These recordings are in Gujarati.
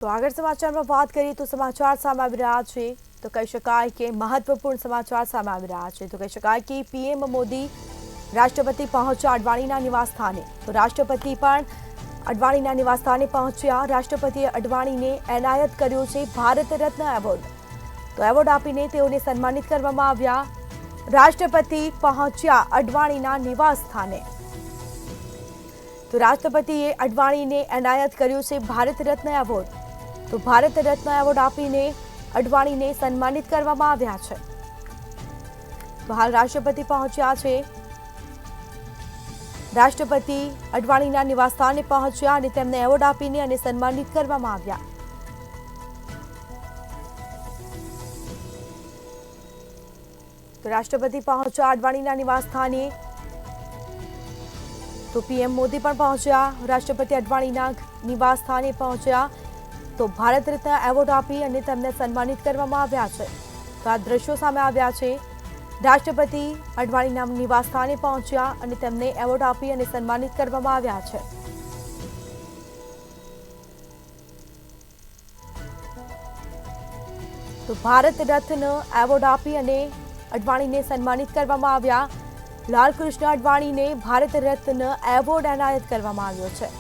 તો આગળ સમાચારમાં વાત કરીએ તો સમાચાર સામે આવી રહ્યા છે તો કહી શકાય કે મહત્વપૂર્ણ સમાચાર સામે આવી રહ્યા છે તો કહી શકાય કે પીએમ મોદી રાષ્ટ્રપતિ પહોંચ્યા અડવાણીના નિવાસ સ્થાને તો રાષ્ટ્રપતિ પણ અડવાણીના નિવાસ સ્થાને પહોંચ્યા રાષ્ટ્રપતિએ અડવાણીને એનાયત કર્યો છે ભારત રત્ન એવોર્ડ તો એવોર્ડ આપીને તેઓને સન્માનિત કરવામાં આવ્યા રાષ્ટ્રપતિ પહોંચ્યા અડવાણીના નિવાસ સ્થાને તો રાષ્ટ્રપતિએ અડવાણીને એનાયત કર્યું છે ભારત રત્ન એવોર્ડ તો ભારત રત્ન એવોર્ડ આપીને અડવાણીને સન્માનિત કરવામાં આવ્યા છે તો હાલ રાષ્ટ્રપતિ પહોંચ્યા છે રાષ્ટ્રપતિ અડવાણીના નિવાસસ્થાને પહોંચ્યા અને તેમને એવોર્ડ આપીને અને સન્માનિત કરવામાં આવ્યા તો રાષ્ટ્રપતિ પહોંચ્યા અડવાણીના નિવાસસ્થાને તો પીએમ મોદી પણ પહોંચ્યા રાષ્ટ્રપતિ અડવાણીના નિવાસ સ્થાને પહોંચ્યા તો ભારત રત્ન એવોર્ડ આપી અને તેમને સન્માનિત કરવામાં આવ્યા છે તો આ દ્રશ્યો સામે આવ્યા છે રાષ્ટ્રપતિ અડવાણીના નિવાસ સ્થાને પહોંચ્યા અને તેમને એવોર્ડ આપી અને સન્માનિત કરવામાં આવ્યા છે તો ભારત રત્ન એવોર્ડ આપી અને અડવાણીને સન્માનિત કરવામાં આવ્યા લાલકૃષ્ણ અડવાણીને ભારત રત્ન એવોર્ડ એનાયત કરવામાં આવ્યો છે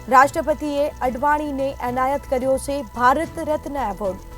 રાષ્ટ્રપતિએ અડવાણીને એનાયત કર્યો છે ભારત રત્ન એવોર્ડ